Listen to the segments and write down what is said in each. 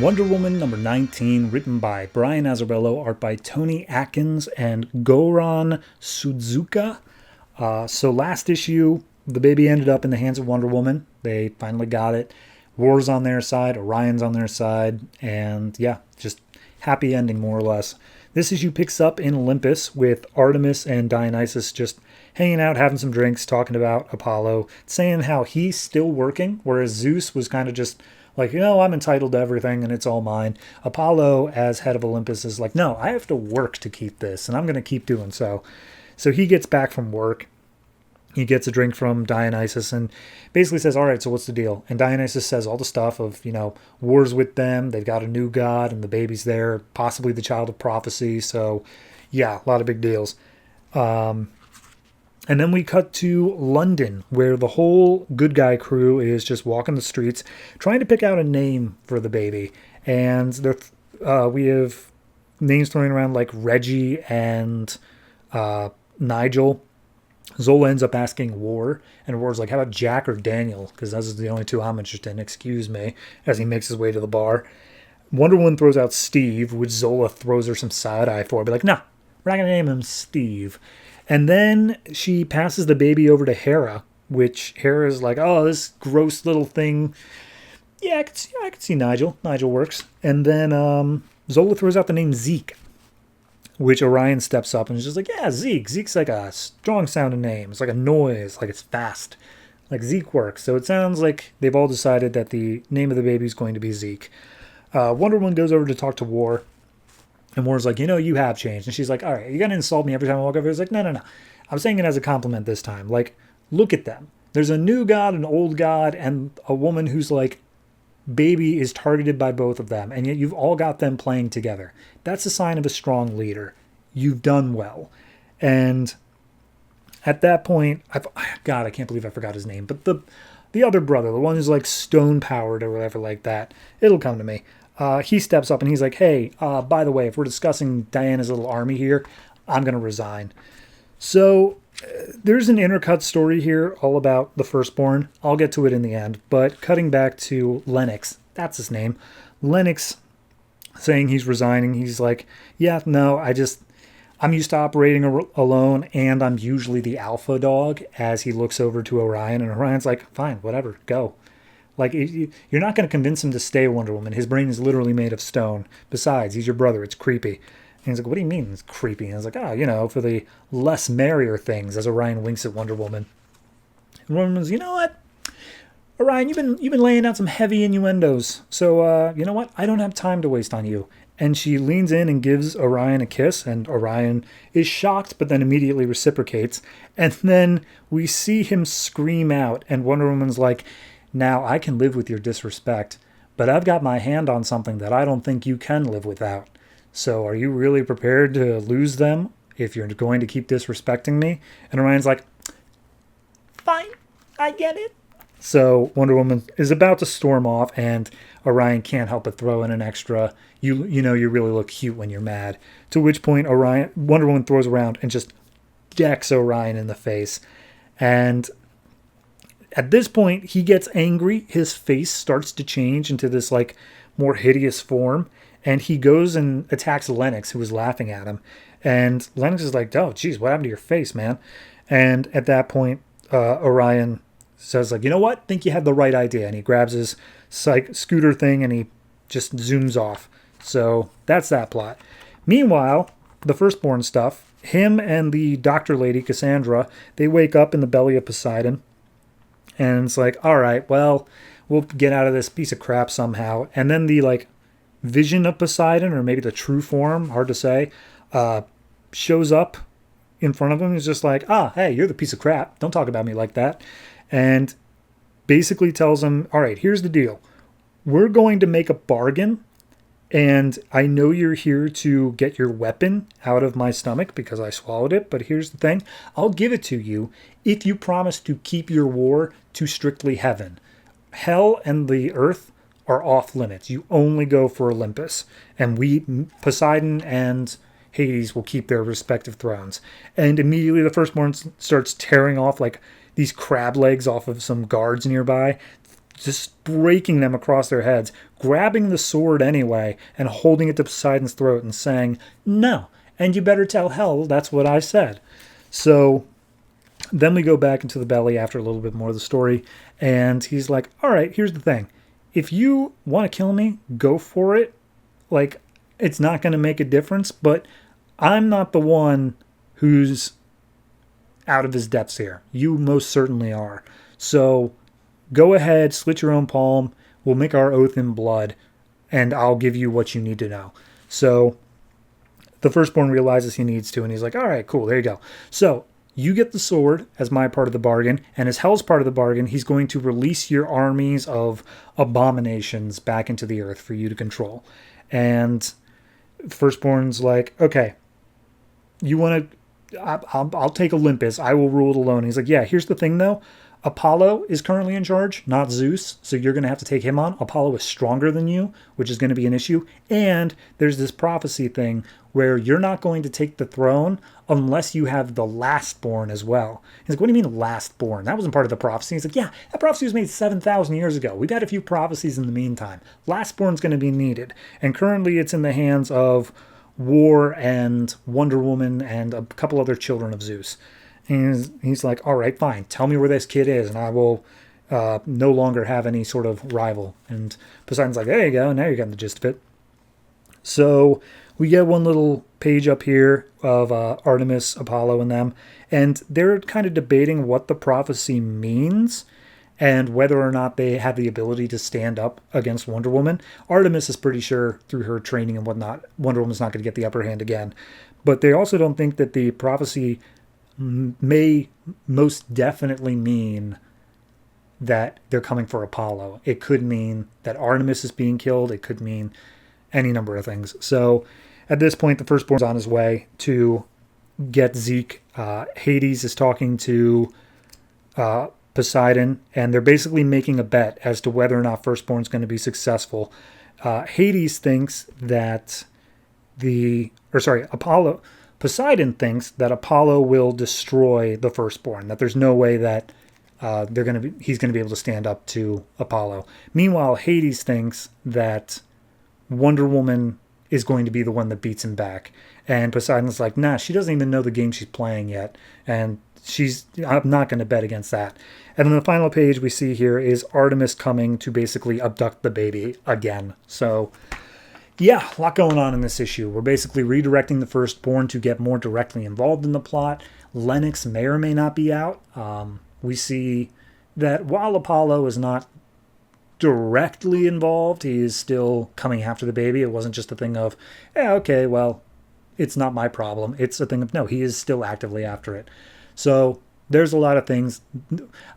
Wonder Woman number 19, written by Brian Azzarello, art by Tony Atkins and Goran Sudzuka. So last issue, the baby ended up in the hands of Wonder Woman. They finally got it. War's on their side, Orion's on their side, and yeah, just happy ending more or less. This issue picks up in Olympus with Artemis and Dionysus just hanging out, having some drinks, talking about Apollo, saying how he's still working, whereas Zeus was kind of just like, I'm entitled to everything and it's all mine. Apollo, as head of Olympus, is like, no, I have to work to keep this, and I'm going to keep doing so. So he gets back from work. He gets a drink from Dionysus and basically says, all right, so what's the deal? And Dionysus says all the stuff of, war's with them. They've got a new god and the baby's there, possibly the child of prophecy. So, yeah, a lot of big deals. And then we cut to London, where the whole good guy crew is just walking the streets, trying to pick out a name for the baby. And we have names thrown around like Reggie and Nigel. Zola ends up asking War, and War's like, how about Jack or Daniel? Because those are the only two I'm interested in, excuse me, as he makes his way to the bar. Wonder Woman throws out Steve, which Zola throws her some side-eye for. Be like, no, we're not going to name him Steve. And then she passes the baby over to Hera, which Hera's like, oh, this gross little thing. Yeah, I could see Nigel. Nigel works. And then Zola throws out the name Zeke, which Orion steps up and is just like, yeah, Zeke. Zeke's like a strong sounding name. It's like a noise, like it's fast. Like Zeke works. So it sounds like they've all decided that the name of the baby is going to be Zeke. Wonder Woman goes over to talk to War. And War's like, you have changed. And she's like, all right, you got to insult me every time I walk over. He's like, no. I'm saying it as a compliment this time. Like, look at them. There's a new god, an old god, and a woman who's like, baby is targeted by both of them. And yet you've all got them playing together. That's a sign of a strong leader. You've done well. And at that point, I can't believe I forgot his name. But the other brother, the one who's like stone powered or whatever like that, it'll come to me. He steps up and he's like, hey, by the way, if we're discussing Diana's little army here, I'm going to resign. So there's an intercut story here all about the firstborn. I'll get to it in the end. But cutting back to Lennox, that's his name. Lennox saying he's resigning. He's like, yeah, no, I'm used to operating alone, and I'm usually the alpha dog, as he looks over to Orion. And Orion's like, fine, whatever, go. Like, you're not going to convince him to stay Wonder Woman. His brain is literally made of stone. Besides, he's your brother. It's creepy. And he's like, what do you mean it's creepy? And I was like, for the less merrier things, as Orion winks at Wonder Woman. And Wonder Woman's, you know what? Orion, you've been laying out some heavy innuendos. So, you know what? I don't have time to waste on you. And she leans in and gives Orion a kiss, and Orion is shocked, but then immediately reciprocates. And then we see him scream out, and Wonder Woman's like, now, I can live with your disrespect, but I've got my hand on something that I don't think you can live without. So are you really prepared to lose them if you're going to keep disrespecting me? And Orion's like, fine, I get it. So Wonder Woman is about to storm off, and Orion can't help but throw in an extra, you really look cute when you're mad. To which point Wonder Woman throws around and just decks Orion in the face. And at this point, he gets angry. His face starts to change into this like more hideous form. And he goes and attacks Lennox, who was laughing at him. And Lennox is like, oh, geez, what happened to your face, man? And at that point, Orion says, like, you know what? Think you had the right idea. And he grabs his scooter thing and he just zooms off. So that's that plot. Meanwhile, the firstborn stuff, him and the doctor lady, Cassandra, they wake up in the belly of Poseidon. And it's like, all right, well, we'll get out of this piece of crap somehow. And then the like vision of Poseidon, or maybe the true form, hard to say, shows up in front of him. He's just like, hey, you're the piece of crap. Don't talk about me like that. And basically tells him, all right, here's the deal. We're going to make a bargain. And I know you're here to get your weapon out of my stomach because I swallowed it. But here's the thing. I'll give it to you if you promise to keep your war to strictly heaven. Hell and the earth are off limits. You only go for Olympus. And Poseidon and Hades will keep their respective thrones. And immediately the firstborn starts tearing off like these crab legs off of some guards nearby, just breaking them across their heads, grabbing the sword anyway and holding it to Poseidon's throat and saying, "No, and you better tell hell that's what I said." So then we go back into the belly after a little bit more of the story, and he's like, "All right, here's the thing. If you want to kill me, go for it. Like, it's not going to make a difference, but I'm not the one who's out of his depths here. You most certainly are. So go ahead, slit your own palm. We'll make our oath in blood, and I'll give you what you need to know." So the firstborn realizes he needs to, and he's like, "All right, cool, there you go. So you get the sword as my part of the bargain, and as Hell's part of the bargain, he's going to release your armies of abominations back into the earth for you to control." And firstborn's like, "Okay, you want to, I'll take Olympus. I will rule it alone." He's like, "Yeah, here's the thing though. Apollo is currently in charge, not Zeus. So you're going to have to take him on. Apollo is stronger than you, which is going to be an issue. And there's this prophecy thing where you're not going to take the throne unless you have the lastborn as well." He's like, "What do you mean lastborn? That wasn't part of the prophecy." He's like, "Yeah, that prophecy was made 7,000 years ago. We've had a few prophecies in the meantime. Lastborn's going to be needed. And currently it's in the hands of War and Wonder Woman and a couple other children of Zeus." And he's like, "All right, fine. Tell me where this kid is, and I will no longer have any sort of rival." And Poseidon's like, "There you go. Now you're getting the gist of it." So we get one little page up here of Artemis, Apollo, and them. And they're kind of debating what the prophecy means and whether or not they have the ability to stand up against Wonder Woman. Artemis is pretty sure through her training and whatnot, Wonder Woman's not going to get the upper hand again. But they also don't think that the prophecy may most definitely mean that they're coming for Apollo. It could mean that Artemis is being killed. It could mean any number of things. So at this point, the firstborn's on his way to get Zeke. Hades is talking to Poseidon, and they're basically making a bet as to whether or not firstborn's going to be successful. Hades thinks that Poseidon thinks that Apollo will destroy the firstborn, that there's no way that he's going to be able to stand up to Apollo. Meanwhile, Hades thinks that Wonder Woman is going to be the one that beats him back. And Poseidon's like, "Nah, she doesn't even know the game she's playing yet. And I'm not going to bet against that." And then the final page we see here is Artemis coming to basically abduct the baby again. So yeah, a lot going on in this issue. We're basically redirecting the firstborn to get more directly involved in the plot. Lennox may or may not be out. We see that while Apollo is not directly involved, he is still coming after the baby. It wasn't just a thing of, "Yeah, okay, well, it's not my problem." It's a thing of, no, he is still actively after it. So there's a lot of things.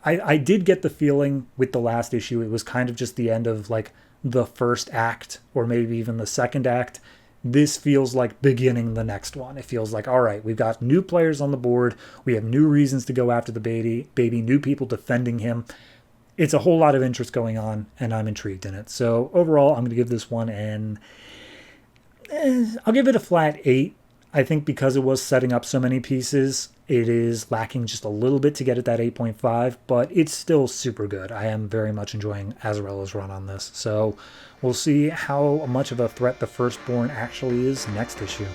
I did get the feeling with the last issue, it was kind of just the end of like the first act or maybe even the second act. This feels like beginning the next one. It feels like, all right, we've got new players on the board. We have new reasons to go after the baby, new people defending him. It's a whole lot of interest going on, and I'm intrigued in it. So overall, I'm going to give this one I'll give it a flat 8. I think because it was setting up so many pieces, it is lacking just a little bit to get at that 8.5, but it's still super good. I am very much enjoying Azarella's run on this. So we'll see how much of a threat the firstborn actually is next issue.